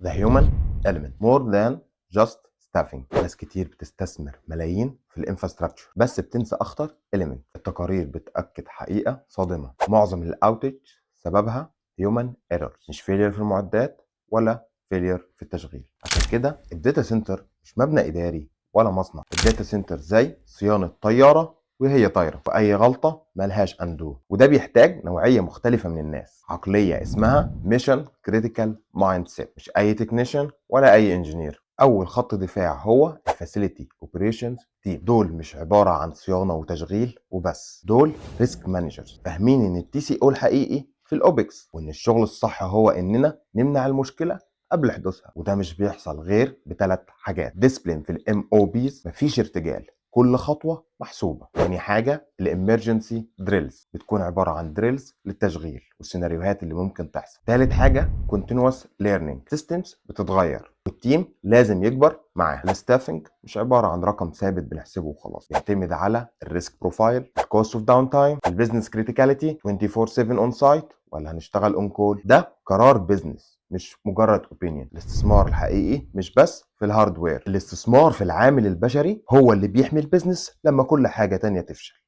The human element more than just staffing. ناس كتير بتستثمر ملايين في الانفراستراكشر بس بتنسى اخطر element. التقارير بتأكد حقيقة صادمة: معظم الاوتج سببها human error، مش failure في المعدات ولا failure في التشغيل. عشان كده الداتا سنتر مش مبنى اداري ولا مصنع. الداتا سنتر زي صيانة طيارة وهي طايرة، فأي غلطة ملهاش أندو. وده بيحتاج نوعية مختلفة من الناس، عقلية اسمها ميشن كريتيكال مايند سيت، مش أي تكنيشن ولا أي انجينير. أول خط دفاع هو الفاسيلتي اوبريشنز تيم. دول مش عبارة عن صيانة وتشغيل وبس، دول ريسك مانجرز فاهمين إن التي سي او الحقيقي في الأوبكس، وإن الشغل الصح هو إننا نمنع المشكلة قبل حدوثها. وده مش بيحصل غير بثلاث حاجات: ديسبلين في الام او بيز، مفيش ارتجال، كل خطوه محسوبه. تاني حاجه الامرجنسي دريلز، بتكون عباره عن دريلز للتشغيل والسيناريوهات اللي ممكن تحصل. تالت حاجه كونتينوس ليرنينج سيستمز، بتتغير والتيم لازم يكبر معاها. الستافنج مش عباره عن رقم ثابت بنحسبه وخلاص، بيعتمد على الريسك بروفايل، الكوست اوف داون تايم، البيزنس كريتيكاليتي، 24/7 اون سايت ولا هنشتغل اون كول. ده قرار بيزنس مش مجرد اوبينيون. الاستثمار الحقيقي مش بس في الهاردوير، الاستثمار في العامل البشري هو اللي بيحمي البيزنس لما كل حاجة تانية تفشل.